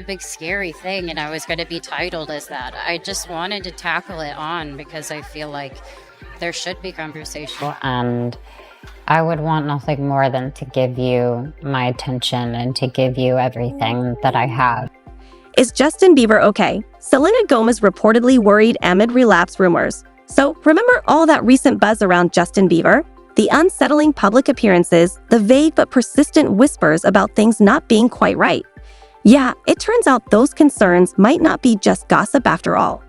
big scary thing, and I was going to be titled as that. I just wanted to tackle it on because I feel like there should be conversation. And I would want nothing more than to give you my attention and to give you everything that I have. Is Justin Bieber okay? Selena Gomez reportedly worried amid relapse rumors. So remember all that recent buzz around Justin Bieber? The unsettling public appearances, the vague but persistent whispers about things not being quite right. Yeah, it turns out those concerns might not be just gossip after all.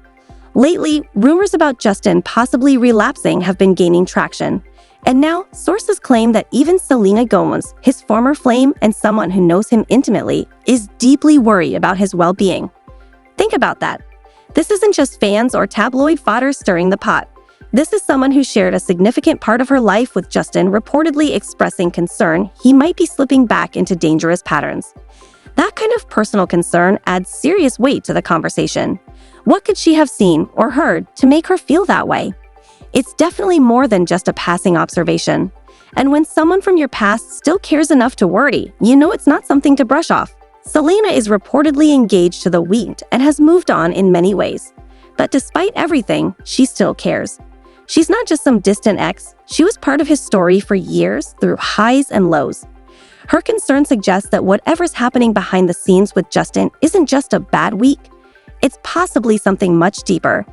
Lately, rumors about Justin possibly relapsing have been gaining traction. And now, sources claim that even Selena Gomez, his former flame and someone who knows him intimately, is deeply worried about his well-being. Think about that. This isn't just fans or tabloid fodder stirring the pot. This is someone who shared a significant part of her life with Justin, reportedly expressing concern he might be slipping back into dangerous patterns. That kind of personal concern adds serious weight to the conversation. What could she have seen or heard to make her feel that way? It's definitely more than just a passing observation. And when someone from your past still cares enough to worry, you know it's not something to brush off. Selena is reportedly engaged to the Weeknd and has moved on in many ways. But despite everything, she still cares. She's not just some distant ex, she was part of his story for years through highs and lows. Her concern suggests that whatever's happening behind the scenes with Justin isn't just a bad week, it's possibly something much deeper.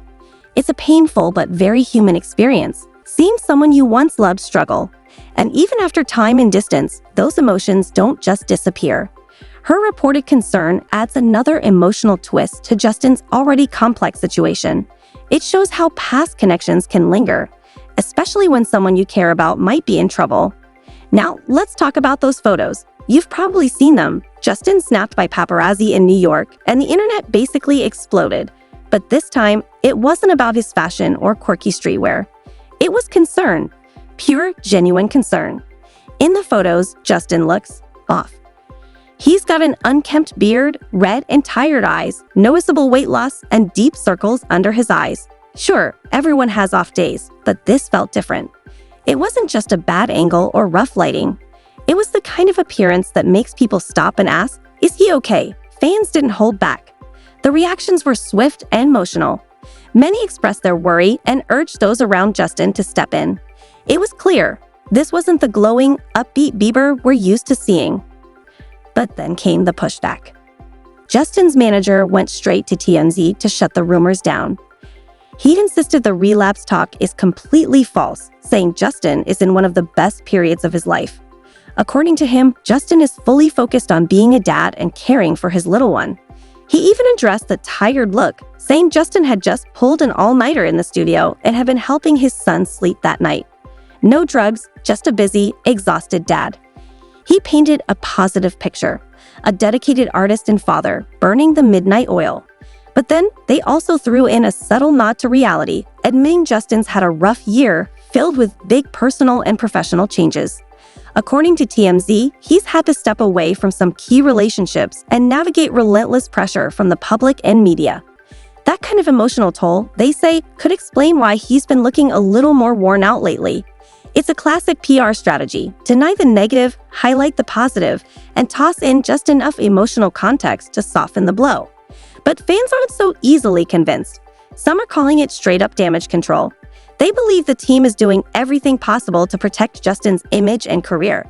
It's a painful but very human experience, seeing someone you once loved struggle. And even after time and distance, those emotions don't just disappear. Her reported concern adds another emotional twist to Justin's already complex situation. It shows how past connections can linger, especially when someone you care about might be in trouble. Now, let's talk about those photos. You've probably seen them. Justin snapped by paparazzi in New York, and the internet basically exploded. But this time, it wasn't about his fashion or quirky streetwear. It was concern. Pure, genuine concern. In the photos, Justin looks off. He's got an unkempt beard, red and tired eyes, noticeable weight loss, and deep circles under his eyes. Sure, everyone has off days, but this felt different. It wasn't just a bad angle or rough lighting. It was the kind of appearance that makes people stop and ask, is he okay? Fans didn't hold back. The reactions were swift and emotional. Many expressed their worry and urged those around Justin to step in. It was clear, this wasn't the glowing, upbeat Bieber we're used to seeing. But then came the pushback. Justin's manager went straight to TMZ to shut the rumors down. He insisted the relapse talk is completely false, saying Justin is in one of the best periods of his life. According to him, Justin is fully focused on being a dad and caring for his little one. He even addressed the tired look, saying Justin had just pulled an all-nighter in the studio and had been helping his son sleep that night. No drugs, just a busy, exhausted dad. He painted a positive picture, a dedicated artist and father, burning the midnight oil. But then they also threw in a subtle nod to reality, admitting Justin's had a rough year filled with big personal and professional changes. According to TMZ, he's had to step away from some key relationships and navigate relentless pressure from the public and media. That kind of emotional toll, they say, could explain why he's been looking a little more worn out lately. It's a classic PR strategy: deny the negative, highlight the positive, and toss in just enough emotional context to soften the blow. But fans aren't so easily convinced. Some are calling it straight-up damage control. They believe the team is doing everything possible to protect Justin's image and career.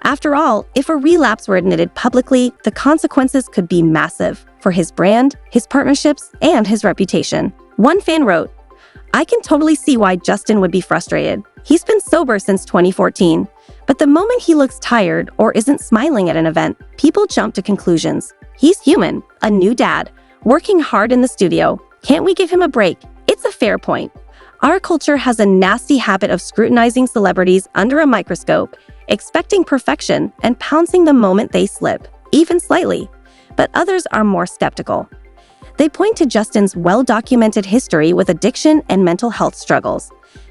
After all, if a relapse were admitted publicly, the consequences could be massive for his brand, his partnerships, and his reputation. One fan wrote, "I can totally see why Justin would be frustrated. He's been sober since 2014. But the moment he looks tired or isn't smiling at an event, people jump to conclusions. He's human, a new dad, working hard in the studio. Can't we give him a break?" It's a fair point. Our culture has a nasty habit of scrutinizing celebrities under a microscope, expecting perfection and pouncing the moment they slip, even slightly. But others are more skeptical. They point to Justin's well-documented history with addiction and mental health struggles.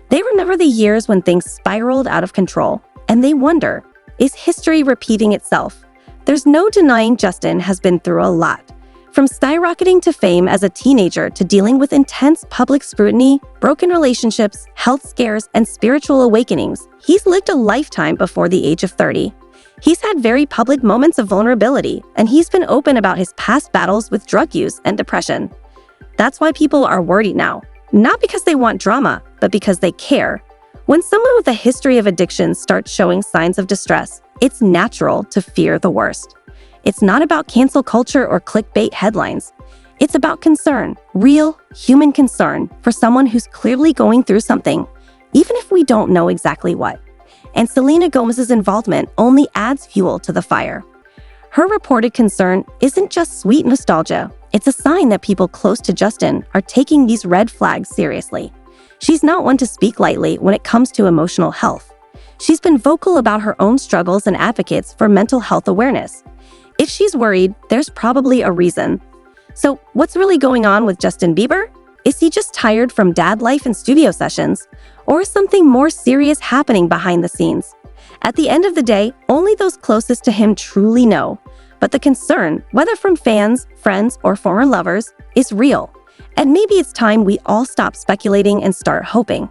They remember the years when things spiraled out of control, and they wonder, is history repeating itself? There's no denying Justin has been through a lot. From skyrocketing to fame as a teenager to dealing with intense public scrutiny, broken relationships, health scares, and spiritual awakenings, he's lived a lifetime before the age of 30. He's had very public moments of vulnerability, and he's been open about his past battles with drug use and depression. That's why people are worried now, not because they want drama, but because they care. When someone with a history of addiction starts showing signs of distress, it's natural to fear the worst. It's not about cancel culture or clickbait headlines. It's about concern, real, human concern for someone who's clearly going through something, even if we don't know exactly what. And Selena Gomez's involvement only adds fuel to the fire. Her reported concern isn't just sweet nostalgia. It's a sign that people close to Justin are taking these red flags seriously. She's not one to speak lightly when it comes to emotional health. She's been vocal about her own struggles and advocates for mental health awareness. If she's worried, there's probably a reason. So, what's really going on with Justin Bieber? Is he just tired from dad life and studio sessions? Or is something more serious happening behind the scenes? At the end of the day, only those closest to him truly know. But the concern, whether from fans, friends, or former lovers, is real. And maybe it's time we all stop speculating and start hoping.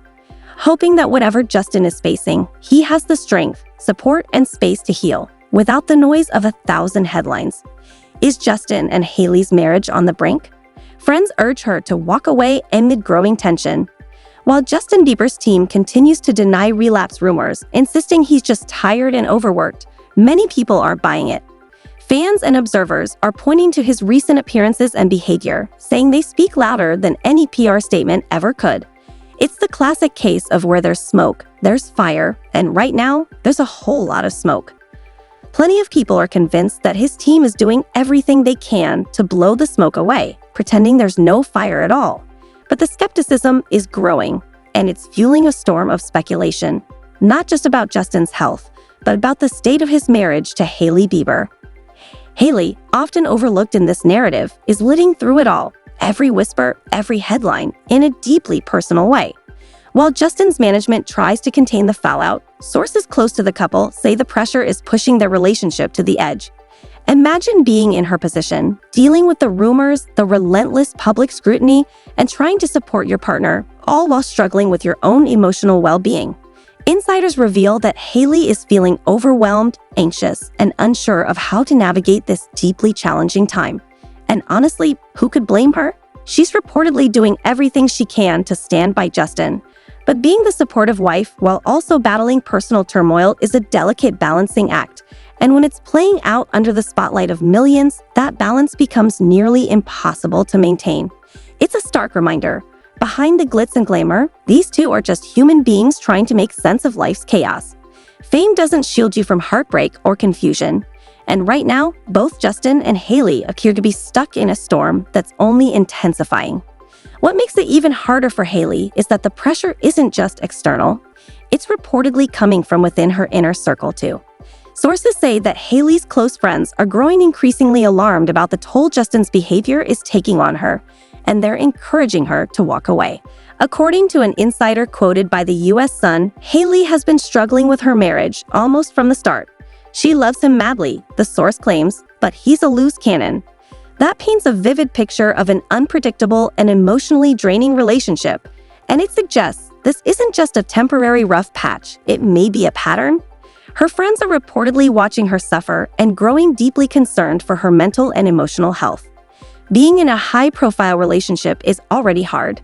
Hoping that whatever Justin is facing, he has the strength, support, and space to heal, without the noise of 1,000 headlines. Is Justin and Hailey's marriage on the brink? Friends urge her to walk away amid growing tension. While Justin Bieber's team continues to deny relapse rumors, insisting he's just tired and overworked, many people aren't buying it. Fans and observers are pointing to his recent appearances and behavior, saying they speak louder than any PR statement ever could. It's the classic case of where there's smoke, there's fire, and right now, there's a whole lot of smoke. Plenty of people are convinced that his team is doing everything they can to blow the smoke away, pretending there's no fire at all. But the skepticism is growing, and it's fueling a storm of speculation, not just about Justin's health, but about the state of his marriage to Hailey Bieber. Hailey, often overlooked in this narrative, is living through it all, every whisper, every headline, in a deeply personal way. While Justin's management tries to contain the fallout, sources close to the couple say the pressure is pushing their relationship to the edge. Imagine being in her position, dealing with the rumors, the relentless public scrutiny, and trying to support your partner, all while struggling with your own emotional well-being. Insiders reveal that Hailey is feeling overwhelmed, anxious, and unsure of how to navigate this deeply challenging time. And honestly, who could blame her? She's reportedly doing everything she can to stand by Justin. But being the supportive wife while also battling personal turmoil is a delicate balancing act. And when it's playing out under the spotlight of millions, that balance becomes nearly impossible to maintain. It's a stark reminder. Behind the glitz and glamour, these two are just human beings trying to make sense of life's chaos. Fame doesn't shield you from heartbreak or confusion. And right now, both Justin and Hailey appear to be stuck in a storm that's only intensifying. What makes it even harder for Hailey is that the pressure isn't just external. It's reportedly coming from within her inner circle too. Sources say that Hailey's close friends are growing increasingly alarmed about the toll Justin's behavior is taking on her, and they're encouraging her to walk away. According to an insider quoted by the US Sun, Hailey has been struggling with her marriage almost from the start. She loves him madly, the source claims, but he's a loose cannon. That paints a vivid picture of an unpredictable and emotionally draining relationship, and it suggests this isn't just a temporary rough patch, it may be a pattern. Her friends are reportedly watching her suffer and growing deeply concerned for her mental and emotional health. Being in a high-profile relationship is already hard,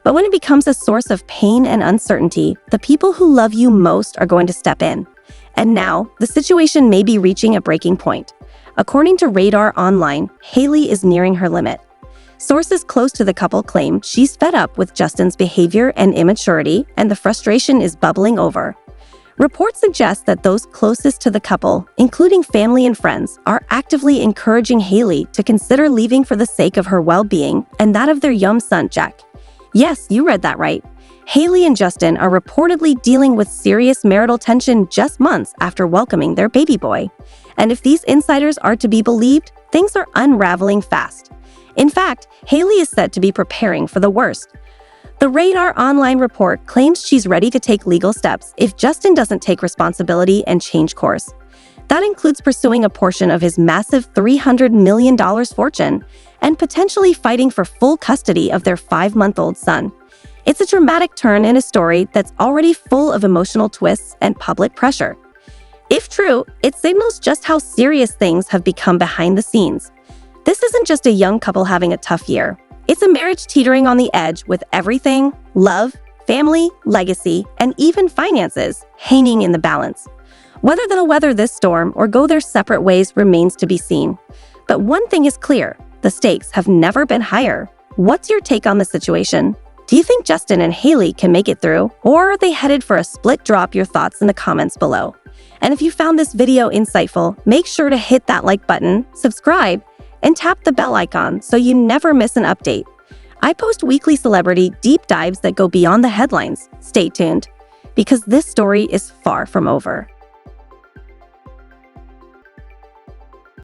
but when it becomes a source of pain and uncertainty, the people who love you most are going to step in. And now, the situation may be reaching a breaking point. According to Radar Online, Hailey is nearing her limit. Sources close to the couple claim she's fed up with Justin's behavior and immaturity, and the frustration is bubbling over. Reports suggest that those closest to the couple, including family and friends, are actively encouraging Hailey to consider leaving for the sake of her well-being and that of their young son, Jack. Yes, you read that right. Hailey and Justin are reportedly dealing with serious marital tension just months after welcoming their baby boy. And if these insiders are to be believed, things are unraveling fast. In fact, Hailey is said to be preparing for the worst. The Radar Online report claims she's ready to take legal steps if Justin doesn't take responsibility and change course. That includes pursuing a portion of his massive $300 million fortune and potentially fighting for full custody of their 5-month-old son. It's a dramatic turn in a story that's already full of emotional twists and public pressure. If true, it signals just how serious things have become behind the scenes. This isn't just a young couple having a tough year. It's a marriage teetering on the edge with everything, love, family, legacy, and even finances, hanging in the balance. Whether they'll weather this storm or go their separate ways remains to be seen. But one thing is clear, the stakes have never been higher. What's your take on the situation? Do you think Justin and Hailey can make it through, or are they headed for a split? Drop your thoughts in the comments below. And if you found this video insightful, make sure to hit that like button, subscribe, and tap the bell icon so you never miss an update. I post weekly celebrity deep dives that go beyond the headlines. Stay tuned, because this story is far from over.